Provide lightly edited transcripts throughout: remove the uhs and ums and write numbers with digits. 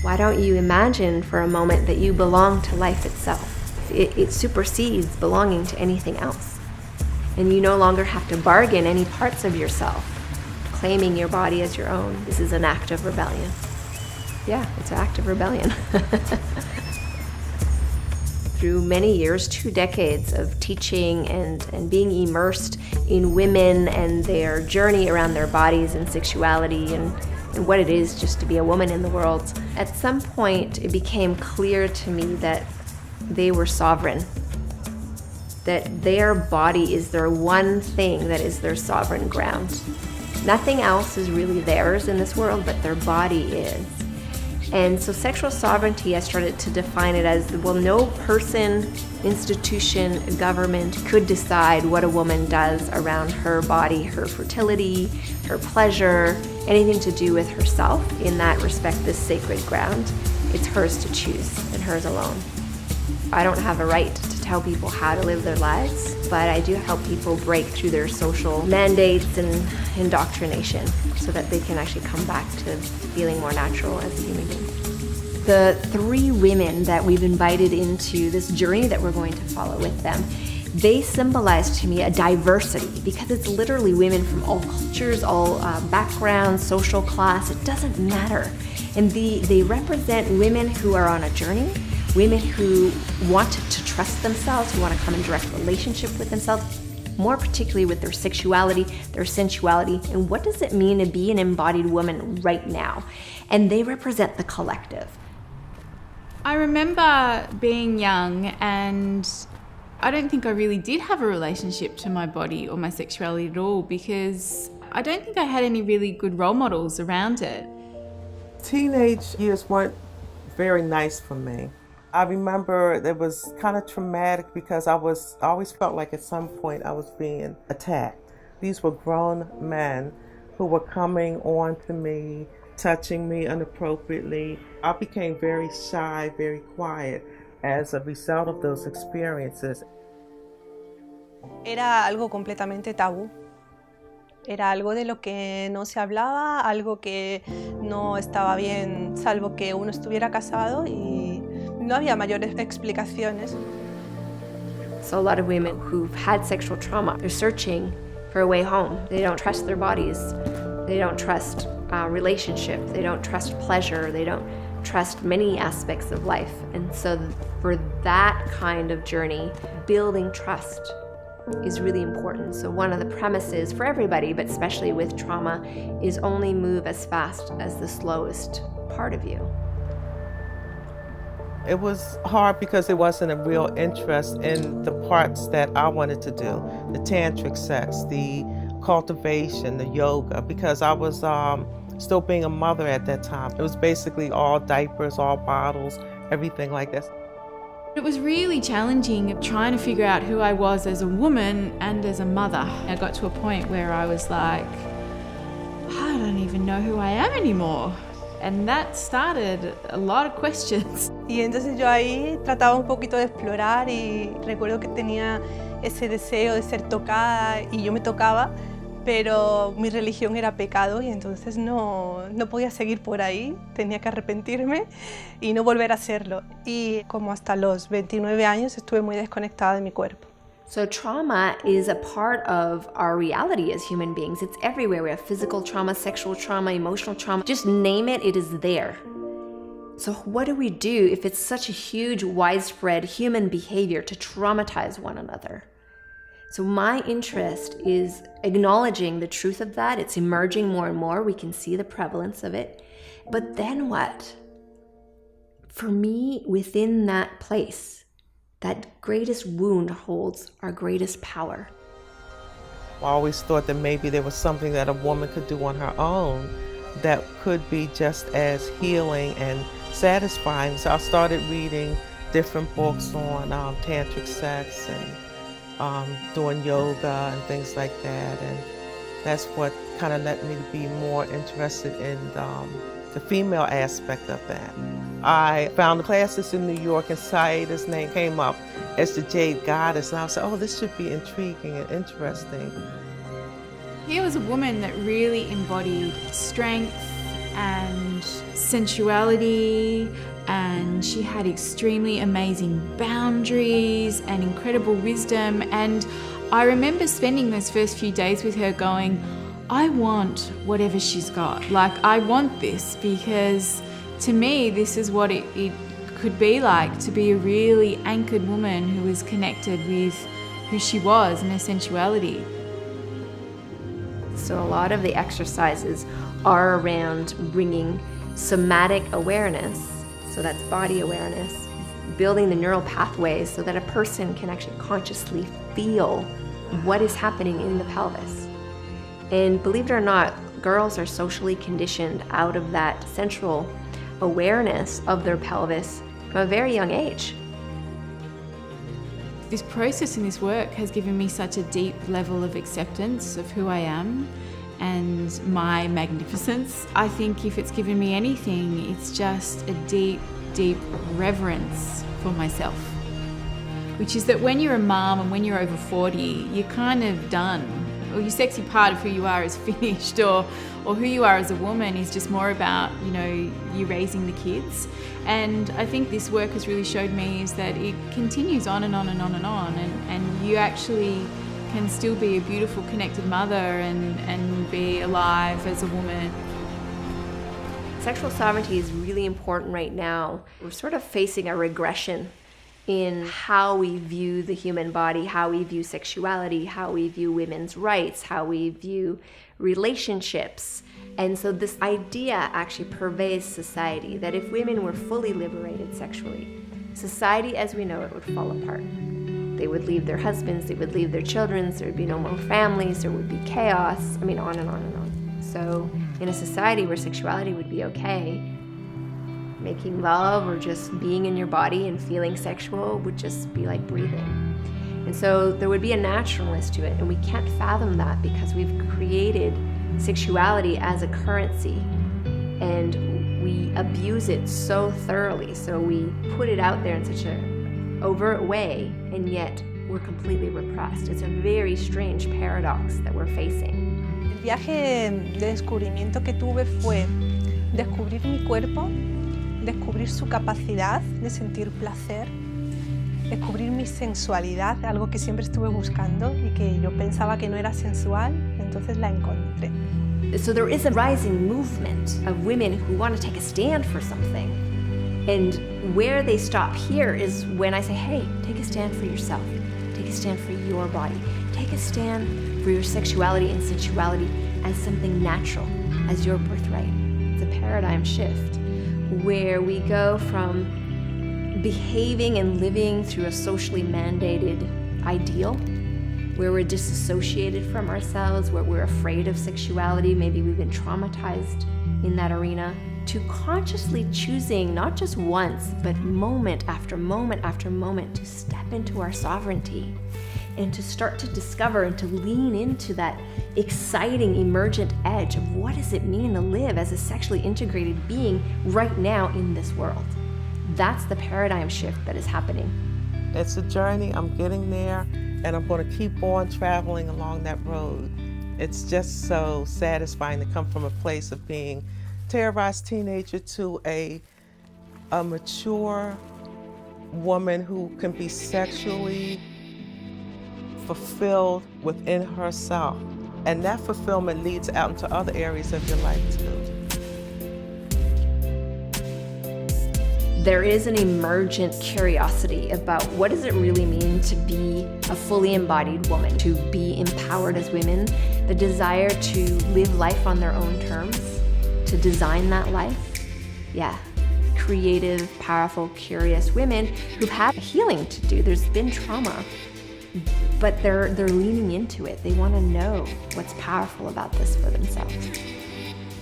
Why don't you imagine for a moment that you belong to life itself? It supersedes belonging to anything else. And you no longer have to bargain any parts of yourself, claiming your body as your own. This is an act of rebellion. Yeah, it's an act of rebellion. Through many years, 2 decades of teaching and being immersed in women and their journey around their bodies and sexuality and what it is just to be a woman in the world, at some point it became clear to me that they were sovereign, that their body is their one thing that is their sovereign ground. Nothing else is really theirs in this world, but their body is. And so sexual sovereignty, I started to define it as, well, no person, institution, government could decide what a woman does around her body, her fertility, her pleasure, anything to do with herself. In that respect, this sacred ground, it's hers to choose and hers alone. I don't have a right to tell people how to live their lives, but I do help people break through their social mandates and indoctrination so that they can actually come back to feeling more natural as a human being. The 3 women that we've invited into this journey that we're going to follow with them, they symbolize to me a diversity, because it's literally women from all cultures, all backgrounds, social class, it doesn't matter. And they represent women who are on a journey, women who want to trust themselves, who want to come in direct relationship with themselves, more particularly with their sexuality, their sensuality, and what does it mean to be an embodied woman right now? And they represent the collective. I remember being young, and I don't think I really did have a relationship to my body or my sexuality at all, because I don't think I had any really good role models around it. Teenage years weren't very nice for me. I remember it was kind of traumatic because I always felt like at some point I was being attacked. These were grown men who were coming on to me, touching me inappropriately. I became very shy, very quiet as a result of those experiences. Era algo completamente tabú. Era algo de lo que no se hablaba, algo que no estaba bien, salvo que uno estuviera casado, y no había mayores explicaciones. So a lot of women who've had sexual trauma, they're searching for a way home. They don't trust their bodies. They don't trust relationship. They don't trust pleasure. They don't trust many aspects of life. And so for that kind of journey, building trust is really important. So one of the premises for everybody, but especially with trauma, is only move as fast as the slowest part of you. It was hard because there wasn't a real interest in the parts that I wanted to do, the tantric sex, the cultivation, the yoga, because I was still being a mother at that time. It was basically all diapers, all bottles, everything like that. It was really challenging trying to figure out who I was as a woman and as a mother. I got to a point where I was like, I don't even know who I am anymore. And that started a lot of questions. Y entonces yo ahí trataba un poquito de explorar, y recuerdo que tenía ese deseo de ser tocada y yo me tocaba, pero mi religión era pecado y entonces no podía seguir por ahí, tenía que arrepentirme y no volver a hacerlo. Y como hasta los 29 años estuve muy desconectada de mi cuerpo. So trauma is a part of our reality as human beings. It's everywhere. We have physical trauma, sexual trauma, emotional trauma. Just name it, it is there. So what do we do if it's such a huge, widespread human behavior to traumatize one another? So my interest is acknowledging the truth of that. It's emerging more and more. We can see the prevalence of it. But then what? For me, within that place, that greatest wound holds our greatest power. I always thought that maybe there was something that a woman could do on her own that could be just as healing and satisfying. So I started reading different books on tantric sex and doing yoga and things like that. And that's what kind of led me to be more interested in the female aspect of that. I found the classes in New York, and Saida's name came up as the Jade Goddess, and I was like, oh, this should be intriguing and interesting. Here was a woman that really embodied strength and sensuality, and she had extremely amazing boundaries and incredible wisdom. And I remember spending those first few days with her going, I want whatever she's got. Like, I want this, because to me, this is what it could be like to be a really anchored woman who was connected with who she was and her sensuality. So a lot of the exercises are around bringing somatic awareness, so that's body awareness, building the neural pathways so that a person can actually consciously feel what is happening in the pelvis. And believe it or not, girls are socially conditioned out of that central awareness of their pelvis from a very young age. This process and this work has given me such a deep level of acceptance of who I am and my magnificence. I think if it's given me anything, it's just a deep, deep reverence for myself. Which is that when you're a mom and when you're over 40, you're kind of done. Or your sexy part of who you are is finished, or who you are as a woman is just more about, you raising the kids. And I think this work has really showed me is that it continues on and on and on and on, and you actually can still be a beautiful connected mother and be alive as a woman. Sexual sovereignty is really important right now. We're sort of facing a regression in how we view the human body, how we view sexuality, how we view women's rights, how we view relationships. And so this idea actually pervades society, that if women were fully liberated sexually, society as we know it would fall apart. They would leave their husbands, they would leave their children, there would be no more families, there would be chaos, on and on and on. So in a society where sexuality would be okay, making love or just being in your body and feeling sexual would just be like breathing. And so there would be a naturalness to it, and we can't fathom that because we've created sexuality as a currency and we abuse it so thoroughly. So we put it out there in such an overt way, and yet we're completely repressed. It's a very strange paradox that we're facing. El viaje de descubrimiento que tuve fue descubrir mi cuerpo, descubrir su capacidad de sentir placer, descubrir mi sensualidad, algo que siempre estuve buscando y que yo pensaba que no era sensual, entonces la encontré. So there is a rising movement of women who want to take a stand for something. And where they stop here is when I say, hey, take a stand for yourself. Take a stand for your body. Take a stand for your sexuality and sensuality as something natural, as your birthright. It's a paradigm shift where we go from behaving and living through a socially mandated ideal, where we're disassociated from ourselves, where we're afraid of sexuality, maybe we've been traumatized in that arena, to consciously choosing not just once, but moment after moment after moment to step into our sovereignty and to start to discover and to lean into that exciting emergent edge of what does it mean to live as a sexually integrated being right now in this world. That's the paradigm shift that is happening. It's a journey. I'm getting there, and I'm going to keep on traveling along that road. It's just so satisfying to come from a place of being terrorized teenager to a mature woman who can be sexually fulfilled within herself. And that fulfillment leads out into other areas of your life too. There is an emergent curiosity about what does it really mean to be a fully embodied woman, to be empowered as women, the desire to live life on their own terms, to design that life. Yeah, creative, powerful, curious women who have healing to do. There's been trauma, but they're leaning into it. They want to know what's powerful about this for themselves.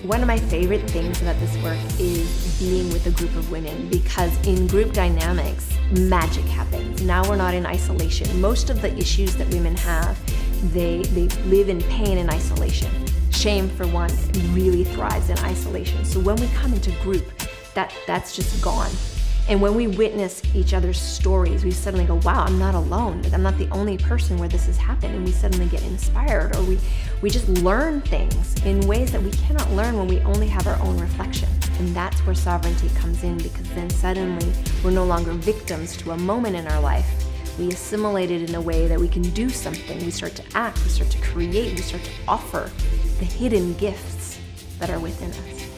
One of my favorite things about this work is being with a group of women, because in group dynamics, magic happens. Now we're not in isolation. Most of the issues that women have, they live in pain and isolation. Shame, for one, really thrives in isolation. So when we come into group, that's just gone. And when we witness each other's stories, we suddenly go, wow, I'm not alone. I'm not the only person where this has happened. And we suddenly get inspired, or we just learn things in ways that we cannot learn when we only have our own reflection. And that's where sovereignty comes in, because then suddenly we're no longer victims to a moment in our life. We assimilate it in a way that we can do something. We start to act, we start to create, we start to offer the hidden gifts that are within us.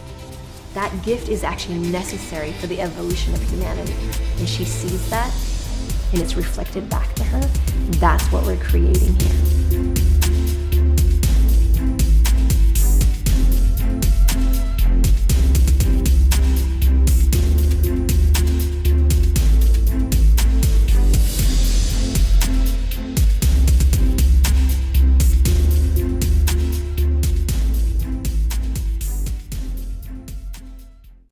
That gift is actually necessary for the evolution of humanity. And she sees that, and it's reflected back to her. That's what we're creating here.